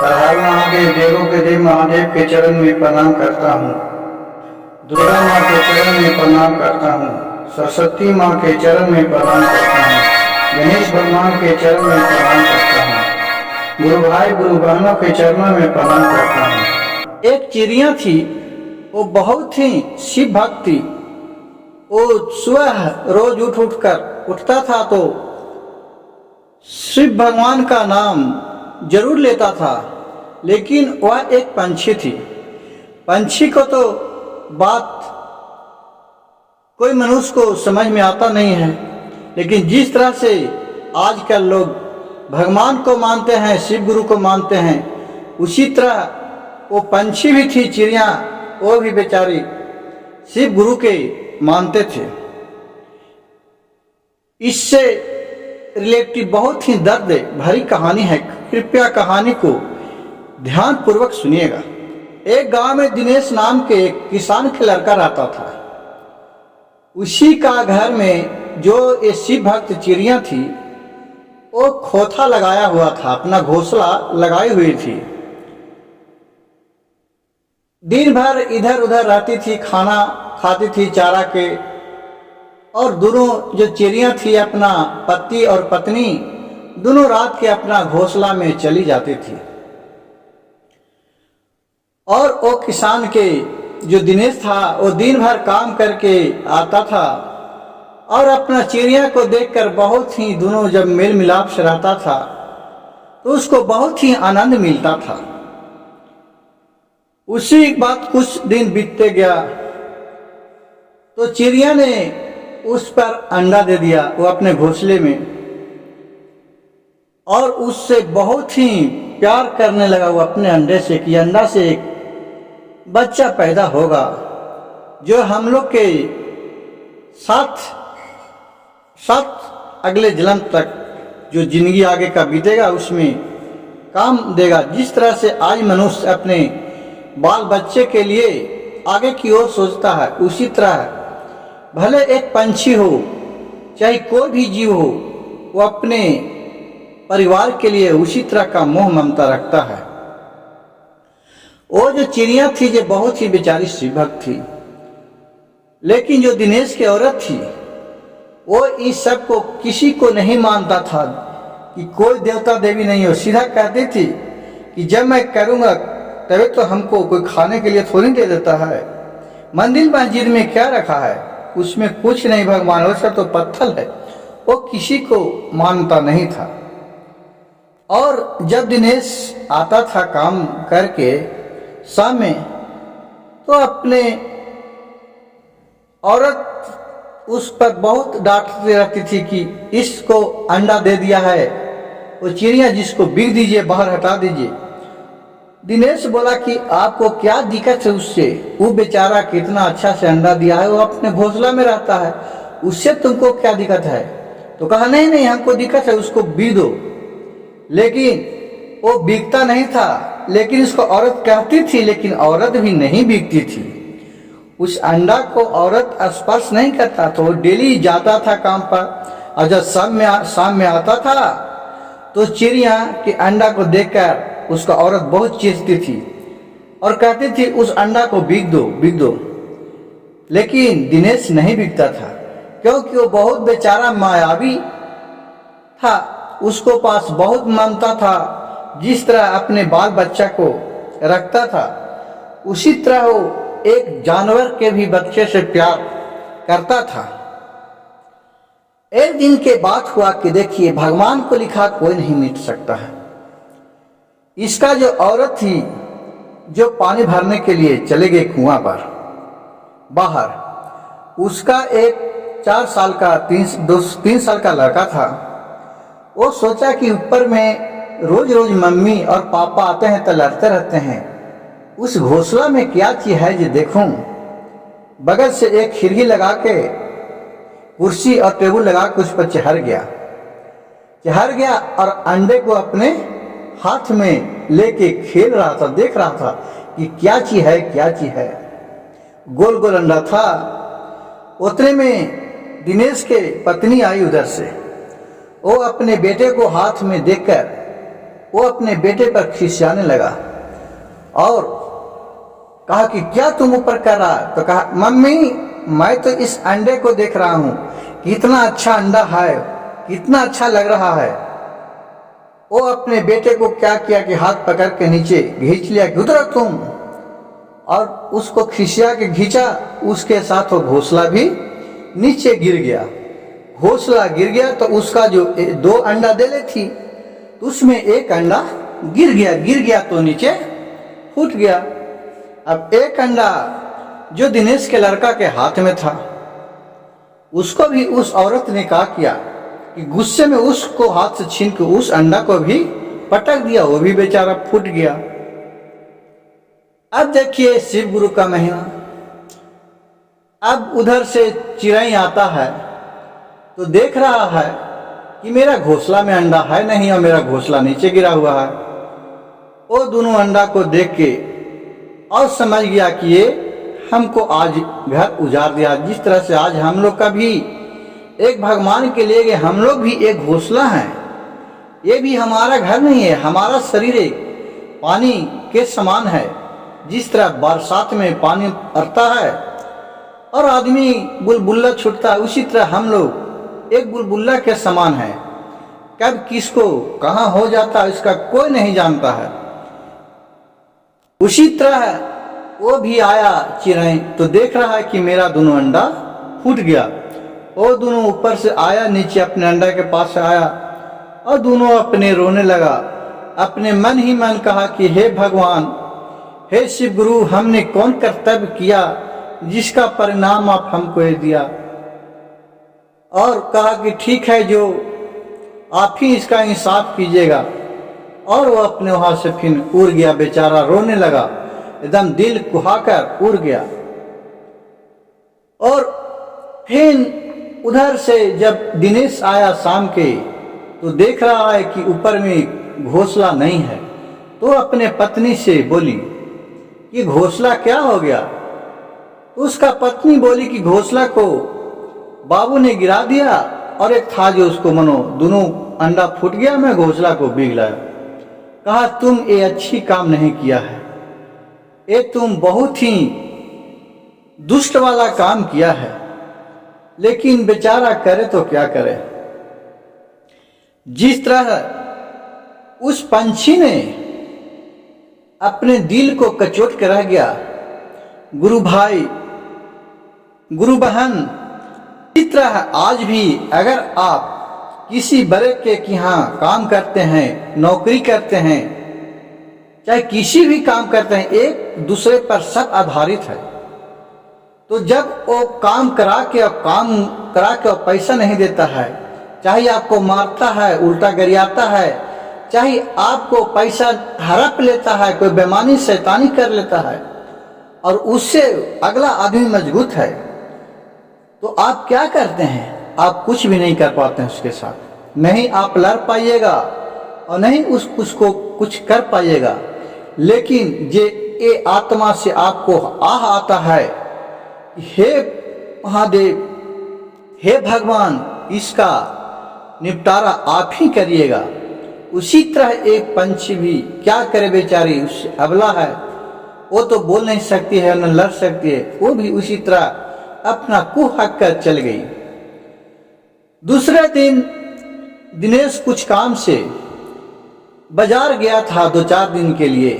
हर हर महादेव, देवों के देव महादेव के चरण में प्रणाम करता हूँ। दुर्गा माँ के चरण में प्रणाम करता हूँ। सरस्वती माँ के चरण में प्रणाम करता हूँ। गणेश भगवान के चरण में प्रणाम करता हूँ। गुरु भाई गुरु बहनों के चरणों में प्रणाम करता हूँ। एक चिड़िया थी, वो बहुत ही शिव भक्त थी। वो सुबह रोज उठता था तो शिव भगवान का नाम जरूर लेता था। लेकिन वह एक पंछी थी। पंछी को तो बात कोई मनुष्य को समझ में आता नहीं है, लेकिन जिस तरह से आजकल लोग भगवान को मानते हैं, शिव गुरु को मानते हैं, उसी तरह वो पंछी भी थी, चिड़िया, वो भी बेचारी शिव गुरु के मानते थे। इससे रिलेटेड बहुत ही दर्द भरी कहानी है। कृपया कहानी को ध्यान पूर्वक सुनिएगा। एक गांव में दिनेश नाम के एक किसान के लड़का रहता था। उसी का घर में जो ये शिव भक्त चिड़िया थी, वो खोता लगाया हुआ था, अपना घोंसला लगाई हुई थी। दिन भर इधर उधर रहती थी, खाना खाती थी चारा के, और दोनों जो चिड़िया थी, अपना पति और पत्नी, दोनों रात के अपना घोंसला में चली जाती थी। और वो किसान के जो दिनेश था, वो दिन भर काम करके आता था और अपना चिड़िया को देखकर बहुत ही, दोनों जब मेल मिलाप से रहता था तो उसको बहुत ही आनंद मिलता था। उसी बात कुछ दिन बीतते गया तो चिड़िया ने उस पर अंडा दे दिया, वो अपने घोंसले में, और उससे बहुत ही प्यार करने लगा वो अपने अंडे से, कि अंडा से एक बच्चा पैदा होगा जो हम लोग के साथ अगले जन्म तक जो जिंदगी आगे का बीतेगा उसमें काम देगा। जिस तरह से आज मनुष्य अपने बाल बच्चे के लिए आगे की ओर सोचता है, उसी तरह भले एक पंछी हो चाहे कोई भी जीव हो, वो अपने परिवार के लिए उसी तरह का मोह ममता रखता है। वो जो चिड़िया थी, जो बहुत ही बेचारी शिव भक्त थी, लेकिन जो दिनेश की औरत थी, वो इस सब को किसी को नहीं मानता था कि कोई देवता देवी नहीं हो। सीधा कहती थी कि जब मैं करूँगा तभी तो हमको कोई खाने के लिए थोड़ी दे देता है। मंदिर मस्जिद में क्या रखा है, उसमें कुछ नहीं, भगवान वैसा तो पत्थर है। वो किसी को मानता नहीं था। और जब दिनेश आता था काम करके शाम में, तो अपने औरत उस पर बहुत डांटती रहती थी कि इसको अंडा दे दिया है, वो चिड़िया जिसको बिक दीजिए, बाहर हटा दीजिए। दिनेश बोला कि आपको क्या दिक्कत है उससे, वो बेचारा कितना अच्छा से अंडा दिया है, वो अपने घोंसला में रहता है, उससे तुमको क्या दिक्कत है। तो कहा नहीं नहीं, हमको दिक्कत है, उसको बिक दो। लेकिन वो बिकता नहीं था, लेकिन उसको औरत कहती थी, लेकिन औरत भी नहीं बिकती थी। उस अंडा को औरत स्पर्श नहीं करता, तो वो डेली जाता था काम पर, और जब शाम में आता था तो चिड़िया के अंडा को देखकर उसका औरत बहुत चीखती थी और कहती थी उस अंडा को बिक दो। लेकिन दिनेश नहीं बिकता था, क्योंकि वो बहुत बेचारा मायावी था, उसको पास बहुत ममता था। जिस तरह अपने बाल बच्चा को रखता था, उसी तरह वो एक जानवर के भी बच्चे से प्यार करता था। एक दिन के बात हुआ कि देखिए, भगवान को लिखा कोई नहीं मिट सकता है। इसका जो औरत थी, जो पानी भरने के लिए चले गए कुआं पर बाहर, उसका एक 4 साल का 3 साल का लड़का था। वो सोचा कि ऊपर में रोज रोज मम्मी और पापा आते हैं तो लड़ते रहते हैं, उस घोंसला में क्या चीज है जो देखूं। बगल से एक खिड़की लगा के, कुर्सी और टेबल लगा के उस पर चढ़ गया और अंडे को अपने हाथ में लेके खेल रहा था, देख रहा था कि क्या चीज है। गोल गोल अंडा था। उतने में दिनेश के पत्नी आई उधर से। वो अपने बेटे को हाथ में देखकर वो अपने बेटे पर खिसियाने लगा और कहा कि क्या तुम ऊपर कर रहा है। तो कहा मम्मी मैं तो इस अंडे को देख रहा हूं, कितना अच्छा अंडा है, कितना अच्छा लग रहा है। वो अपने बेटे को क्या किया कि हाथ पकड़ के नीचे खींच लिया कि उतरो तुम, और उसको खिसिया के खींचा। उसके साथ वो घोंसला भी नीचे गिर गया। घोंसला गिर गया तो उसका जो 2 अंडा देले थी उसमें एक अंडा गिर गया तो नीचे फूट गया। अब एक अंडा जो दिनेश के लड़का के हाथ में था उसको भी उस औरत ने क्या किया कि गुस्से में उसको हाथ से छीन के उस अंडा को भी पटक दिया, वो भी बेचारा फूट गया। अब देखिए शिव गुरु का महिमा। अब उधर से चिड़ै आता है तो देख रहा है कि मेरा घोंसला में अंडा है नहीं और मेरा घोंसला नीचे गिरा हुआ है। वो दोनों अंडा को देख के और समझ गया कि ये हमको आज घर उजाड़ दिया। जिस तरह से आज हम लोग का भी एक भगवान के लिए हम लोग भी एक घोंसला है, ये भी हमारा घर नहीं है, हमारा शरीर एक पानी के समान है। जिस तरह बरसात में पानी भरता है और आदमी बुलबुल्ला छूटता है, उसी तरह हम लोग एक बुलबुल्ला के समान है। कब किसको कहाँ हो जाता है इसका कोई नहीं जानता है। उसी तरह वो भी आया चिड़ै तो देख रहा है कि मेरा दोनों अंडा फूट गया। वो दोनों ऊपर से आया, नीचे अपने अंडा के पास आया और दोनों अपने रोने लगा। अपने मन ही मन कहा कि हे भगवान, हे शिव गुरु, हमने कौन कर्तव्य किया जिसका परिणाम आप हमको ये दिया। और कहा कि ठीक है, जो आप ही इसका इंसाफ कीजिएगा। और वो अपने वहां से फिर उड़ गया, बेचारा रोने लगा, एकदम दिल कुहाकर उड़ गया। और फिर उधर से जब दिनेश आया शाम के तो देख रहा है कि ऊपर में घोंसला नहीं है। तो अपने पत्नी से बोली कि घोंसला क्या हो गया। उसका पत्नी बोली कि घोंसला को बाबू ने गिरा दिया और एक था जो उसको मनो दोनों अंडा फूट गया, मैं घोंसला को बिग लाया। कहा तुम ये अच्छी काम नहीं किया है, ये तुम बहुत ही दुष्ट वाला काम किया है। लेकिन बेचारा करे तो क्या करे। जिस तरह उस पंछी ने अपने दिल को कचोट के रह गया, गुरु भाई गुरु बहन, इस तरह आज भी अगर आप किसी बड़े के यहाँ काम करते हैं, नौकरी करते हैं, चाहे किसी भी काम करते हैं, एक दूसरे पर सब आधारित है। तो जब वो काम करा के पैसा नहीं देता है, चाहे आपको मारता है, उल्टा गरियाता है, चाहे आपको पैसा हड़प लेता है, कोई बेईमानी शैतानी कर लेता है और उससे अगला आदमी मजबूत है, तो आप क्या करते हैं? आप कुछ भी नहीं कर पाते हैं उसके साथ। नहीं आप लड़ पाइएगा और नहीं उसको कुछ कर पाइएगा। लेकिन ये आत्मा से आपको आह आता है, हे महादेव, हे भगवान, इसका निपटारा आप ही करिएगा। उसी तरह एक पंछी भी क्या करे, बेचारी उससे अबला है, वो तो बोल नहीं सकती है, न लड़ सकती है, वो भी उसी तरह अपना कुह हक कर चल गई। दूसरे दिन दिनेश कुछ काम से बाजार गया था 2-4 दिन के लिए।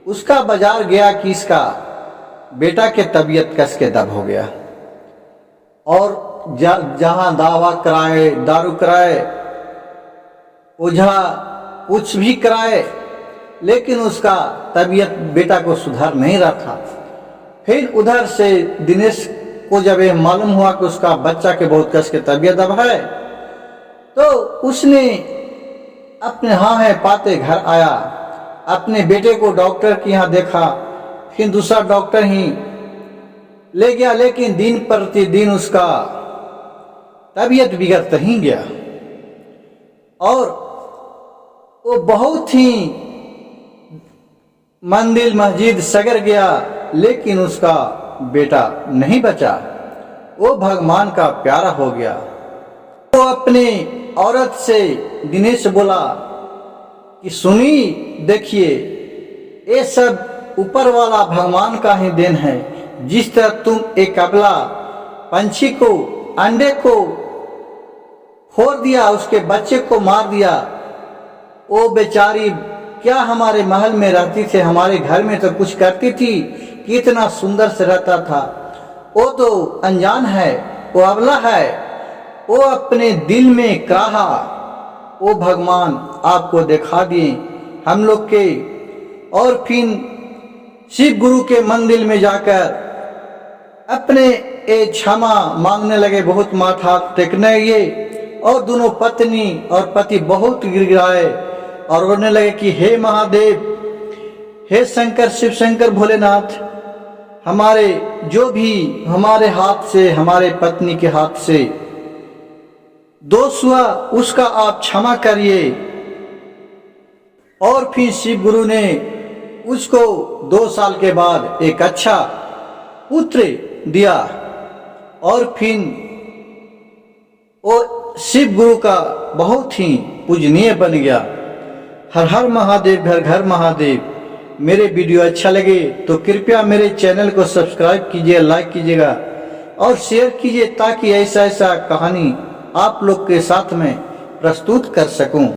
उसका बाजार गया कि इसका बेटा के तबीयत कस के दब हो गया और जहां दावा कराए, दारू कराए, ओझा कुछ भी कराए, लेकिन उसका तबीयत बेटा को सुधार नहीं रहा था। फिर उधर से दिनेश को जब ये मालूम हुआ कि उसका बच्चा के बहुत कस के तबीयत दब है, तो उसने अपने हाँ है पाते घर आया, अपने बेटे को डॉक्टर के यहाँ देखा, फिर दूसरा डॉक्टर ही ले गया, लेकिन दिन प्रतिदिन उसका तबीयत बिगड़ता ही गया और वो बहुत ही मंदिर मस्जिद सगर गया, लेकिन उसका बेटा नहीं बचा। वो भगवान का प्यारा हो गया। वो अपने औरत से दिनेश बोला कि सुनी देखिए, ये सब ऊपर वाला भगवान का ही देन है। जिस तरह तुम एक अबला पंछी को अंडे को फोड़ दिया, उसके बच्चे को मार दिया, वो बेचारी क्या हमारे महल में रहती थी, हमारे घर में तो कुछ करती थी, कितना सुंदर से रहता था। वो तो अनजान है, वो अबला है, वो अपने दिल में कराहा वो भगवान आपको दिखा दिए हम लोग के। और फिर शिव गुरु के मंदिर में जाकर अपने क्षमा मांगने लगे, बहुत माथा टेकने लगे। और दोनों पत्नी और पति बहुत गिड़गिड़ाए और रोने लगे कि हे महादेव, हे शंकर, शिव शंकर भोलेनाथ, हमारे जो भी हमारे हाथ से, हमारे पत्नी के हाथ से दोष हुआ उसका आप क्षमा करिए। और फिर शिव गुरु ने उसको 2 साल के बाद एक अच्छा पुत्र दिया। और फिर वो शिव गुरु का बहुत ही पूजनीय बन गया। हर हर महादेव, घर घर महादेव। मेरे वीडियो अच्छा लगे तो कृपया मेरे चैनल को सब्सक्राइब कीजिए, लाइक कीजिएगा और शेयर कीजिए, ताकि ऐसा कहानी आप लोग के साथ में प्रस्तुत कर सकूं।